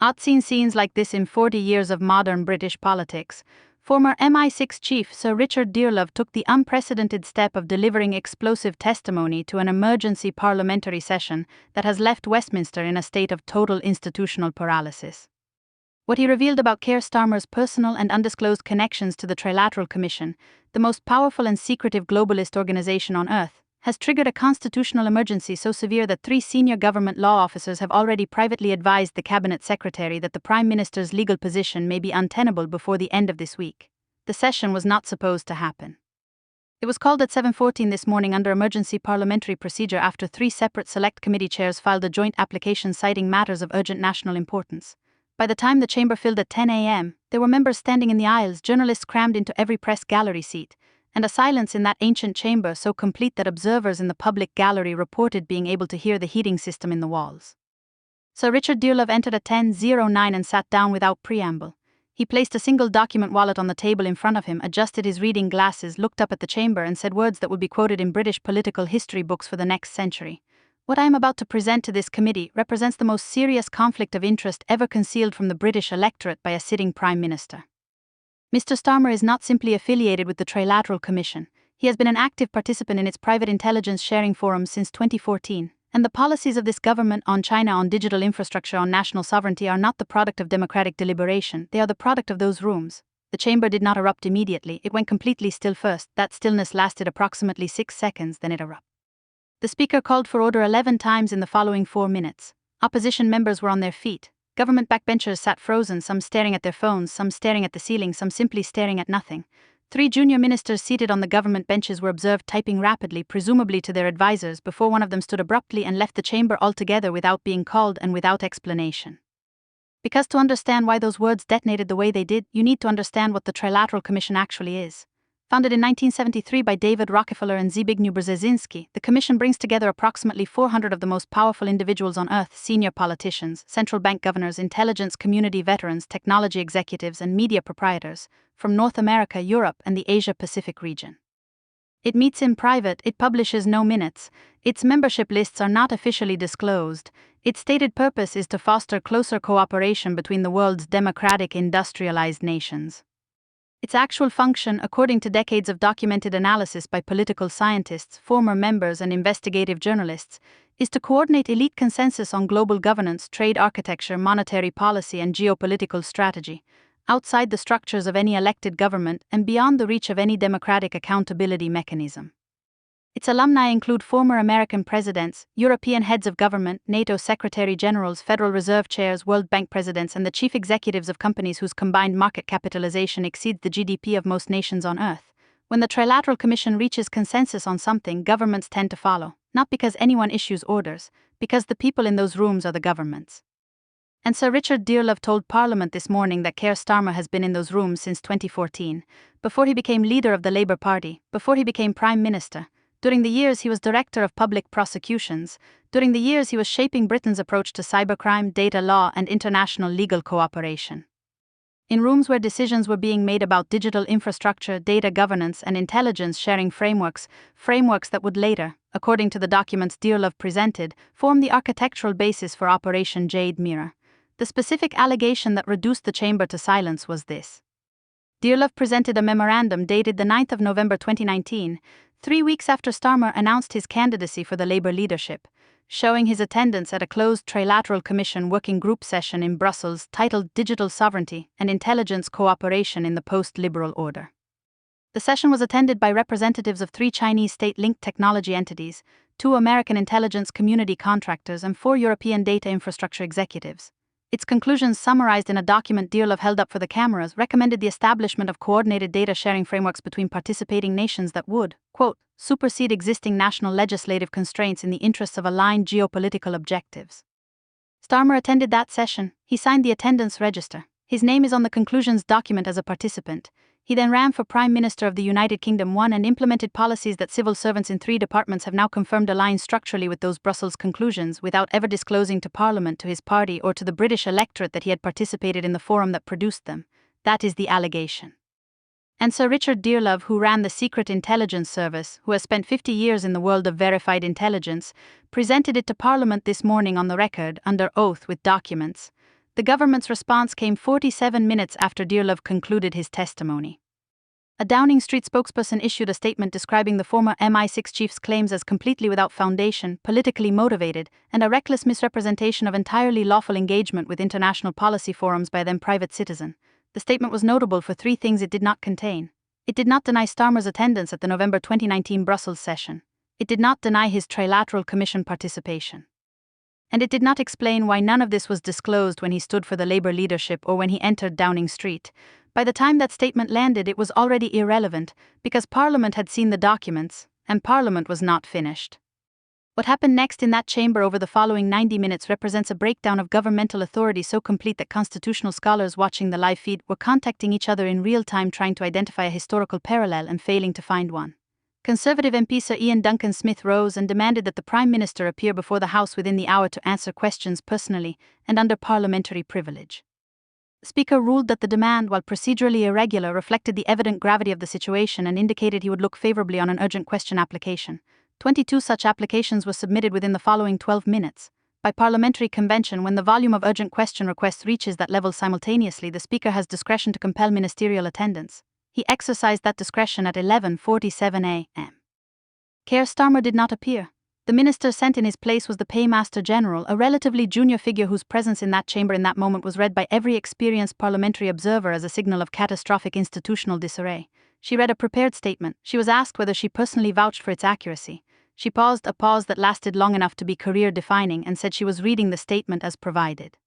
I've seen scenes like this in 40 years of modern British politics. Former MI6 chief Sir Richard Dearlove took the unprecedented step of delivering explosive testimony to an emergency parliamentary session that has left Westminster in a state of total institutional paralysis. What he revealed about Keir Starmer's personal and undisclosed connections to the Trilateral Commission, the most powerful and secretive globalist organization on earth, has triggered a constitutional emergency so severe that 3 senior government law officers have already privately advised the Cabinet Secretary that the Prime Minister's legal position may be untenable before the end of this week. The session was not supposed to happen. It was called at 7:14 this morning under emergency parliamentary procedure after 3 separate select committee chairs filed a joint application citing matters of urgent national importance. By the time the chamber filled at 10 a.m., there were members standing in the aisles, journalists crammed into every press gallery seat, and a silence in that ancient chamber so complete that observers in the public gallery reported being able to hear the heating system in the walls. Sir Richard Dearlove entered at 10:09 and sat down without preamble. He placed a single document wallet on the table in front of him, adjusted his reading glasses, looked up at the chamber and said words that would be quoted in British political history books for the next century. What I am about to present to this committee represents the most serious conflict of interest ever concealed from the British electorate by a sitting Prime Minister. Mr. Starmer is not simply affiliated with the Trilateral Commission, he has been an active participant in its private intelligence sharing forums since 2014, and the policies of this government on China, on digital infrastructure, on national sovereignty are not the product of democratic deliberation, they are the product of those rooms. The chamber did not erupt immediately, it went completely still first. That stillness lasted approximately 6 seconds, then it erupted. The Speaker called for order 11 times in the following 4 minutes. Opposition members were on their feet. Government backbenchers sat frozen, some staring at their phones, some staring at the ceiling, some simply staring at nothing. 3 junior ministers seated on the government benches were observed typing rapidly, presumably to their advisors, before one of them stood abruptly and left the chamber altogether without being called and without explanation. Because to understand why those words detonated the way they did, you need to understand what the Trilateral Commission actually is. Founded in 1973 by David Rockefeller and Zbigniew Brzezinski, the Commission brings together approximately 400 of the most powerful individuals on earth: senior politicians, central bank governors, intelligence community veterans, technology executives, and media proprietors, from North America, Europe, and the Asia-Pacific region. It meets in private, it publishes no minutes, its membership lists are not officially disclosed. Its stated purpose is to foster closer cooperation between the world's democratic industrialized nations. Its actual function, according to decades of documented analysis by political scientists, former members, and investigative journalists, is to coordinate elite consensus on global governance, trade architecture, monetary policy, and geopolitical strategy, outside the structures of any elected government and beyond the reach of any democratic accountability mechanism. Its alumni include former American presidents, European heads of government, NATO secretary-generals, Federal Reserve chairs, World Bank presidents, and the chief executives of companies whose combined market capitalization exceeds the GDP of most nations on Earth. When the Trilateral Commission reaches consensus on something, governments tend to follow, not because anyone issues orders, because the people in those rooms are the governments. And Sir Richard Dearlove told Parliament this morning that Keir Starmer has been in those rooms since 2014, before he became leader of the Labour Party, before he became Prime Minister. During the years he was Director of Public Prosecutions, during the years he was shaping Britain's approach to cybercrime, data law, and international legal cooperation. In rooms where decisions were being made about digital infrastructure, data governance, and intelligence sharing frameworks that would later, according to the documents Dearlove presented, form the architectural basis for Operation Jade Mirror. The specific allegation that reduced the chamber to silence was this. Dearlove presented a memorandum dated the 9th of November 2019, 3 weeks after Starmer announced his candidacy for the Labour leadership, showing his attendance at a closed Trilateral Commission working group session in Brussels titled Digital Sovereignty and Intelligence Cooperation in the Post-Liberal Order. The session was attended by representatives of 3 Chinese state-linked technology entities, 2 American intelligence community contractors, and 4 European data infrastructure executives. Its conclusions, summarized in a document Dearlove held up for the cameras, recommended the establishment of coordinated data sharing frameworks between participating nations that would, quote, supersede existing national legislative constraints in the interests of aligned geopolitical objectives. Starmer attended that session. He signed the attendance register. His name is on the conclusions document as a participant. He then ran for Prime Minister of the United Kingdom, won, and implemented policies that civil servants in 3 departments have now confirmed align structurally with those Brussels conclusions, without ever disclosing to Parliament, to his party, or to the British electorate that he had participated in the forum that produced them. That is the allegation. And Sir Richard Dearlove, who ran the Secret Intelligence Service, who has spent 50 years in the world of verified intelligence, presented it to Parliament this morning on the record, under oath with documents. The government's response came 47 minutes after Dearlove concluded his testimony. A Downing Street spokesperson issued a statement describing the former MI6 chief's claims as completely without foundation, politically motivated, and a reckless misrepresentation of entirely lawful engagement with international policy forums by a then private citizen. The statement was notable for three things it did not contain. It did not deny Starmer's attendance at the November 2019 Brussels session. It did not deny his Trilateral Commission participation. And it did not explain why none of this was disclosed when he stood for the Labour leadership or when he entered Downing Street. By the time that statement landed, it was already irrelevant, because Parliament had seen the documents, and Parliament was not finished. What happened next in that chamber over the following 90 minutes represents a breakdown of governmental authority so complete that constitutional scholars watching the live feed were contacting each other in real time trying to identify a historical parallel and failing to find one. Conservative MP Sir Ian Duncan Smith rose and demanded that the Prime Minister appear before the House within the hour to answer questions personally and under parliamentary privilege. The Speaker ruled that the demand, while procedurally irregular, reflected the evident gravity of the situation and indicated he would look favorably on an urgent question application. 22 such applications were submitted within the following 12 minutes. By parliamentary convention, when the volume of urgent question requests reaches that level simultaneously, the Speaker has discretion to compel ministerial attendance. He exercised that discretion at 11:47 a.m. Keir Starmer did not appear. The minister sent in his place was the Paymaster General, a relatively junior figure whose presence in that chamber in that moment was read by every experienced parliamentary observer as a signal of catastrophic institutional disarray. She read a prepared statement. She was asked whether she personally vouched for its accuracy. She paused, a pause that lasted long enough to be career-defining, and said she was reading the statement as provided.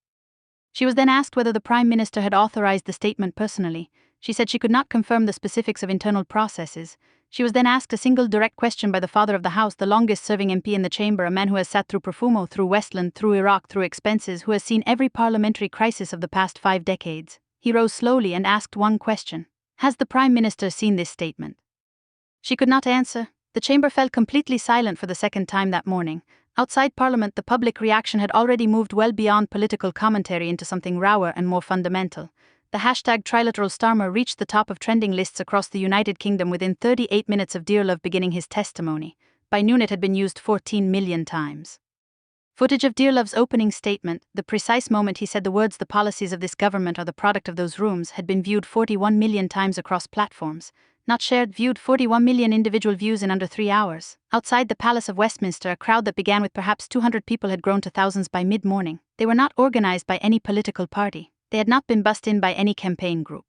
She was then asked whether the Prime Minister had authorized the statement personally. She said she could not confirm the specifics of internal processes. She was then asked a single direct question by the Father of the House, the longest-serving MP in the chamber, a man who has sat through Profumo, through Westland, through Iraq, through expenses, who has seen every parliamentary crisis of the past 5 decades. He rose slowly and asked one question. Has the Prime Minister seen this statement? She could not answer. The chamber fell completely silent for the second time that morning. Outside Parliament, the public reaction had already moved well beyond political commentary into something rawer and more fundamental. The hashtag Trilateral Starmer reached the top of trending lists across the United Kingdom within 38 minutes of Dearlove beginning his testimony. By noon it had been used 14 million times. Footage of Dearlove's opening statement, the precise moment he said the words "the policies of this government are the product of those rooms," had been viewed 41 million times across platforms. Not shared, viewed 41 million individual views in under 3 hours. Outside the Palace of Westminster, a crowd that began with perhaps 200 people had grown to thousands by mid-morning. They were not organized by any political party. They had not been bussed in by any campaign group.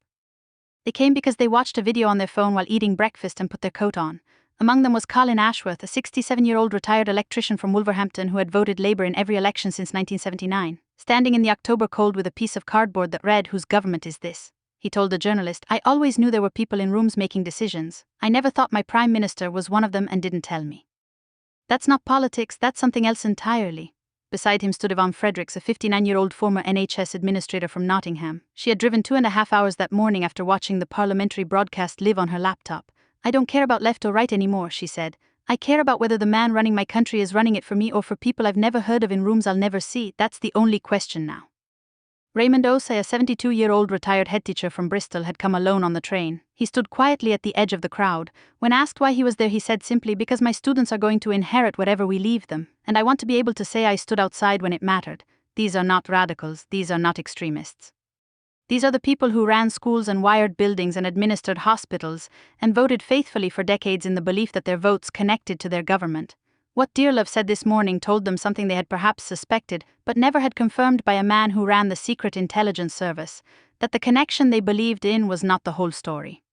They came because they watched a video on their phone while eating breakfast and put their coat on. Among them was Colin Ashworth, a 67-year-old retired electrician from Wolverhampton who had voted Labour in every election since 1979. Standing in the October cold with a piece of cardboard that read, "Whose government is this?" he told a journalist, "I always knew there were people in rooms making decisions. I never thought my Prime Minister was one of them and didn't tell me." That's not politics, that's something else entirely. Beside him stood Yvonne Fredericks, a 59-year-old former NHS administrator from Nottingham. She had driven 2.5 hours that morning after watching the parliamentary broadcast live on her laptop. "I don't care about left or right anymore," she said. "I care about whether the man running my country is running it for me or for people I've never heard of in rooms I'll never see. That's the only question now." Raymond Osei, a 72-year-old retired headteacher from Bristol, had come alone on the train. He stood quietly at the edge of the crowd. When asked why he was there, he said simply, "Because my students are going to inherit whatever we leave them, and I want to be able to say I stood outside when it mattered. These are not radicals, these are not extremists. These are the people who ran schools and wired buildings and administered hospitals and voted faithfully for decades in the belief that their votes connected to their government." What Dearlove said this morning told them something they had perhaps suspected, but never had confirmed by a man who ran the secret intelligence service, that the connection they believed in was not the whole story.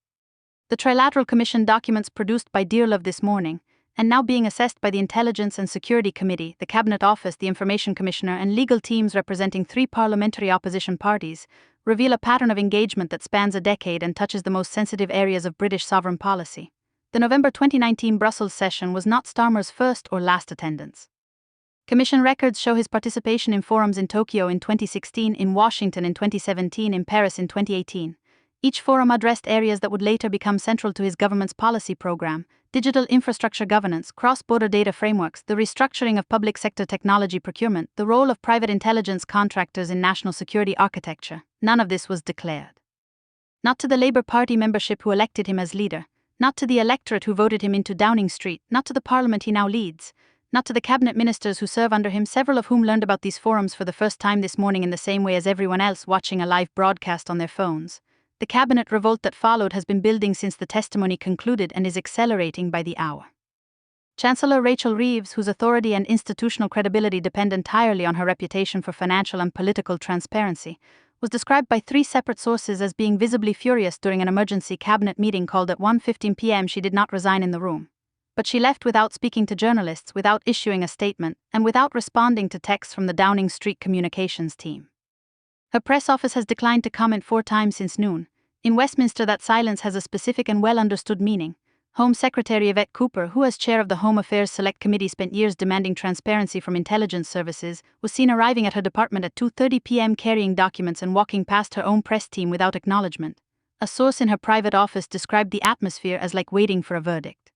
The Trilateral Commission documents produced by Dearlove this morning, and now being assessed by the Intelligence and Security Committee, the Cabinet Office, the Information Commissioner, and legal teams representing 3 parliamentary opposition parties, reveal a pattern of engagement that spans a decade and touches the most sensitive areas of British sovereign policy. The November 2019 Brussels session was not Starmer's first or last attendance. Commission records show his participation in forums in Tokyo in 2016, in Washington in 2017, in Paris in 2018. Each forum addressed areas that would later become central to his government's policy program: digital infrastructure governance, cross-border data frameworks, the restructuring of public sector technology procurement, the role of private intelligence contractors in national security architecture. None of this was declared. Not to the Labour Party membership who elected him as leader, not to the electorate who voted him into Downing Street, not to the Parliament he now leads, not to the cabinet ministers who serve under him, several of whom learned about these forums for the first time this morning in the same way as everyone else watching a live broadcast on their phones. The cabinet revolt that followed has been building since the testimony concluded and is accelerating by the hour. Chancellor Rachel Reeves, whose authority and institutional credibility depend entirely on her reputation for financial and political transparency, was described by 3 separate sources as being visibly furious during an emergency cabinet meeting called at 1:15 p.m. She did not resign in the room, but she left without speaking to journalists, without issuing a statement, and without responding to texts from the Downing Street communications team. Her press office has declined to comment 4 times since noon. In Westminster, that silence has a specific and well-understood meaning. Home Secretary Yvette Cooper, who as chair of the Home Affairs Select Committee spent years demanding transparency from intelligence services, was seen arriving at her department at 2:30 p.m. carrying documents and walking past her own press team without acknowledgement. A source in her private office described the atmosphere as like waiting for a verdict.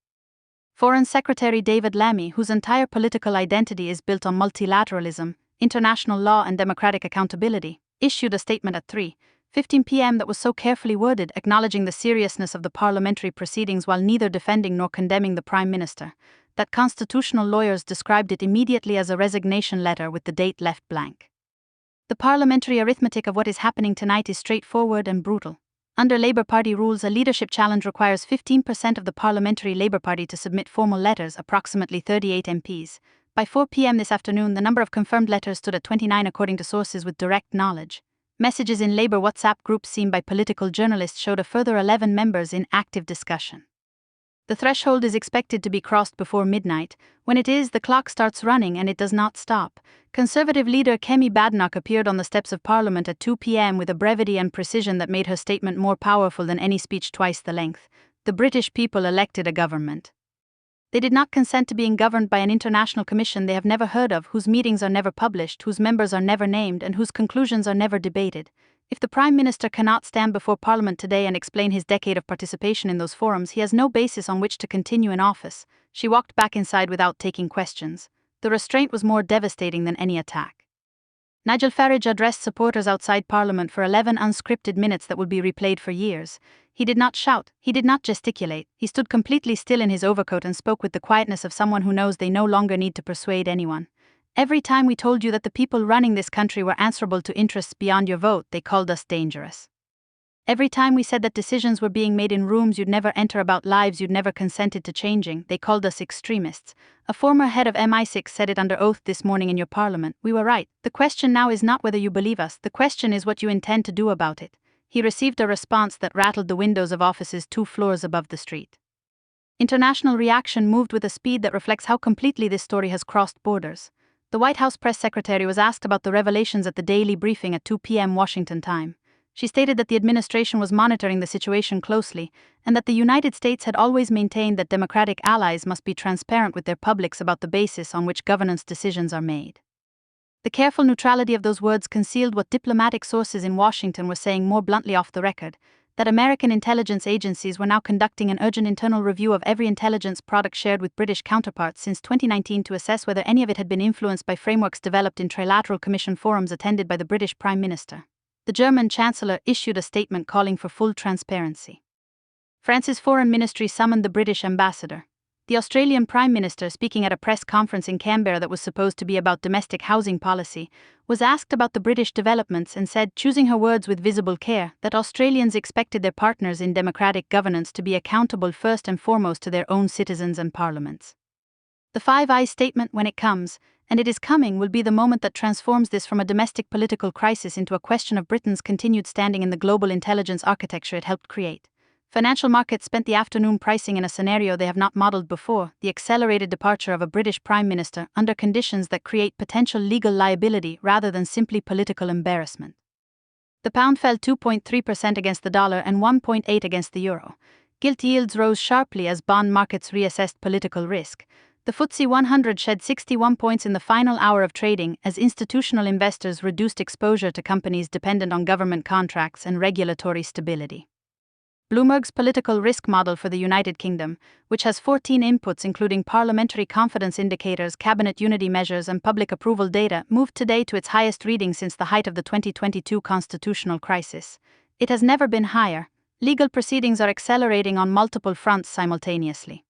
Foreign Secretary David Lammy, whose entire political identity is built on multilateralism, international law and democratic accountability, issued a statement at 3:15 p.m. that was so carefully worded, acknowledging the seriousness of the parliamentary proceedings while neither defending nor condemning the Prime Minister, that constitutional lawyers described it immediately as a resignation letter with the date left blank. The parliamentary arithmetic of what is happening tonight is straightforward and brutal. Under Labour Party rules, a leadership challenge requires 15% of the Parliamentary Labour Party to submit formal letters, approximately 38 MPs. By 4 p.m. this afternoon, the number of confirmed letters stood at 29 according to sources with direct knowledge. Messages in Labour WhatsApp groups seen by political journalists showed a further 11 members in active discussion. The threshold is expected to be crossed before midnight. When it is, the clock starts running and it does not stop. Conservative leader Kemi Badenoch appeared on the steps of Parliament at 2 p.m. with a brevity and precision that made her statement more powerful than any speech twice the length. The British people elected a government. They did not consent to being governed by an international commission they have never heard of, whose meetings are never published, whose members are never named, and whose conclusions are never debated. If the Prime Minister cannot stand before Parliament today and explain his decade of participation in those forums, he has no basis on which to continue in office. She walked back inside without taking questions. The restraint was more devastating than any attack. Nigel Farage addressed supporters outside Parliament for 11 unscripted minutes that will be replayed for years. He did not shout, he did not gesticulate, he stood completely still in his overcoat and spoke with the quietness of someone who knows they no longer need to persuade anyone. Every time we told you that the people running this country were answerable to interests beyond your vote, they called us dangerous. Every time we said that decisions were being made in rooms you'd never enter about lives you'd never consented to changing, they called us extremists. A former head of MI6 said it under oath this morning in your parliament. We were right. The question now is not whether you believe us, the question is what you intend to do about it. He received a response that rattled the windows of offices 2 floors above the street. International reaction moved with a speed that reflects how completely this story has crossed borders. The White House press secretary was asked about the revelations at the daily briefing at 2 p.m. Washington time. She stated that the administration was monitoring the situation closely and that the United States had always maintained that democratic allies must be transparent with their publics about the basis on which governance decisions are made. The careful neutrality of those words concealed what diplomatic sources in Washington were saying more bluntly off the record, that American intelligence agencies were now conducting an urgent internal review of every intelligence product shared with British counterparts since 2019 to assess whether any of it had been influenced by frameworks developed in Trilateral Commission forums attended by the British Prime Minister. The German Chancellor issued a statement calling for full transparency. France's Foreign Ministry summoned the British ambassador. The Australian Prime Minister, speaking at a press conference in Canberra that was supposed to be about domestic housing policy, was asked about the British developments and said, choosing her words with visible care, that Australians expected their partners in democratic governance to be accountable first and foremost to their own citizens and parliaments. The Five Eyes statement, when it comes, and it is coming, will be the moment that transforms this from a domestic political crisis into a question of Britain's continued standing in the global intelligence architecture it helped create. Financial markets spent the afternoon pricing in a scenario they have not modeled before, the accelerated departure of a British Prime Minister under conditions that create potential legal liability rather than simply political embarrassment. The pound fell 2.3% against the dollar and 1.8% against the euro. Gilt yields rose sharply as bond markets reassessed political risk. The FTSE 100 shed 61 points in the final hour of trading as institutional investors reduced exposure to companies dependent on government contracts and regulatory stability. Bloomberg's political risk model for the United Kingdom, which has 14 inputs including parliamentary confidence indicators, cabinet unity measures, and public approval data, moved today to its highest reading since the height of the 2022 constitutional crisis. It has never been higher. Legal proceedings are accelerating on multiple fronts simultaneously.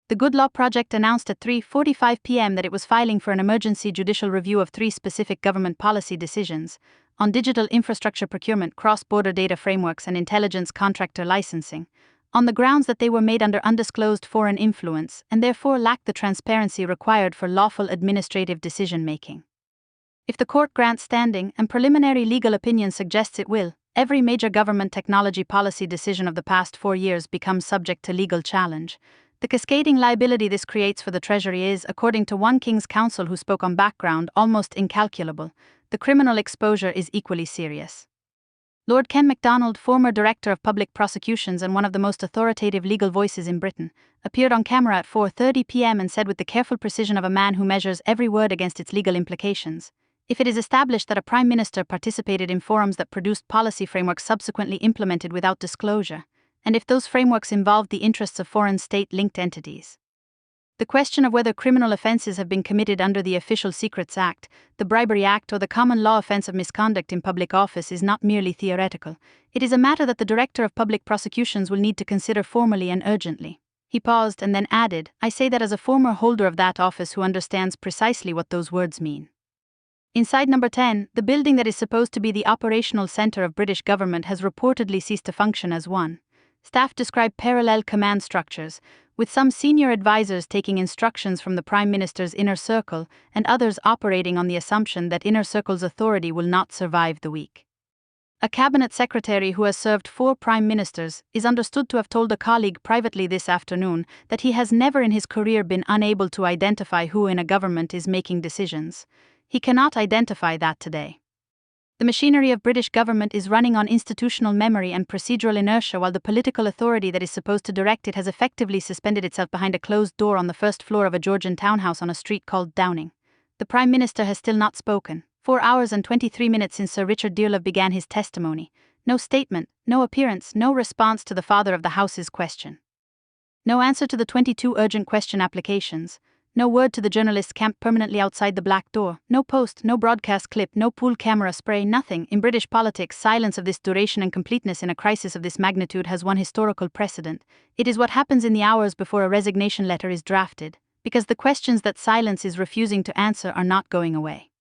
The Good Law Project announced at 3:45 p.m. that it was filing for an emergency judicial review of 3 specific government policy decisions on digital infrastructure procurement, cross-border data frameworks, and intelligence contractor licensing, on the grounds that they were made under undisclosed foreign influence and therefore lacked the transparency required for lawful administrative decision-making. If the court grants standing, and preliminary legal opinion suggests it will, every major government technology policy decision of the past 4 years becomes subject to legal challenge. The cascading liability this creates for the Treasury is, according to one King's Counsel who spoke on background, almost incalculable. The criminal exposure is equally serious. Lord Ken MacDonald, former Director of Public Prosecutions and one of the most authoritative legal voices in Britain, appeared on camera at 4:30 p.m. and said with the careful precision of a man who measures every word against its legal implications, if it is established that a Prime Minister participated in forums that produced policy frameworks subsequently implemented without disclosure, and if those frameworks involved the interests of foreign state-linked entities. The question of whether criminal offences have been committed under the Official Secrets Act, the Bribery Act, or the common law offence of misconduct in public office is not merely theoretical. It is a matter that the Director of Public Prosecutions will need to consider formally and urgently. He paused and then added, "I say that as a former holder of that office who understands precisely what those words mean." Inside number 10, the building that is supposed to be the operational centre of British government has reportedly ceased to function as one. Staff describe parallel command structures, with some senior advisors taking instructions from the Prime Minister's inner circle and others operating on the assumption that inner circle's authority will not survive the week. A cabinet secretary who has served 4 prime ministers is understood to have told a colleague privately this afternoon that he has never in his career been unable to identify who in a government is making decisions. He cannot identify that today. The machinery of British government is running on institutional memory and procedural inertia, while the political authority that is supposed to direct it has effectively suspended itself behind a closed door on the first floor of a Georgian townhouse on a street called Downing. The Prime Minister has still not spoken. 4 hours and 23 minutes since Sir Richard Dearlove began his testimony. No statement, no appearance, no response to the Father of the House's question. No answer to the 22 urgent question applications. No word to the journalists camped permanently outside the black door, no post, no broadcast clip, no pool camera spray, nothing. In British politics, silence of this duration and completeness in a crisis of this magnitude has one historical precedent. It is what happens in the hours before a resignation letter is drafted, because the questions that silence is refusing to answer are not going away.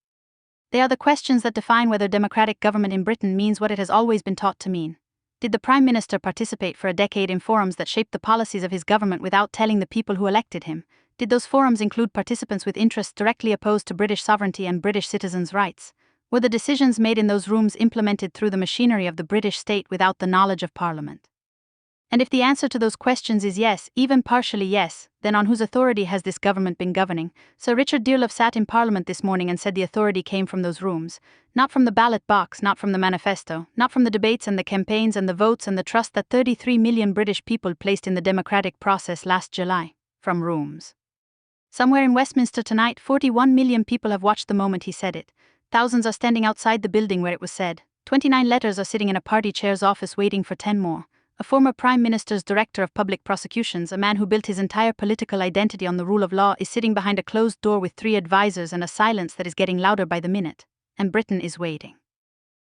They are the questions that define whether democratic government in Britain means what it has always been taught to mean. Did the Prime Minister participate for a decade in forums that shaped the policies of his government without telling the people who elected him? Did those forums include participants with interests directly opposed to British sovereignty and British citizens' rights? Were the decisions made in those rooms implemented through the machinery of the British state without the knowledge of Parliament? And if the answer to those questions is yes, even partially yes, then on whose authority has this government been governing? Sir Richard Dearlove sat in Parliament this morning and said the authority came from those rooms, not from the ballot box, not from the manifesto, not from the debates and the campaigns and the votes and the trust that 33 million British people placed in the democratic process last July. From rooms. Somewhere in Westminster tonight, 41 million people have watched the moment he said it. Thousands are standing outside the building where it was said. 29 letters are sitting in a party chair's office waiting for 10 more. A former Prime Minister's Director of Public Prosecutions, a man who built his entire political identity on the rule of law, is sitting behind a closed door with 3 advisors and a silence that is getting louder by the minute. And Britain is waiting.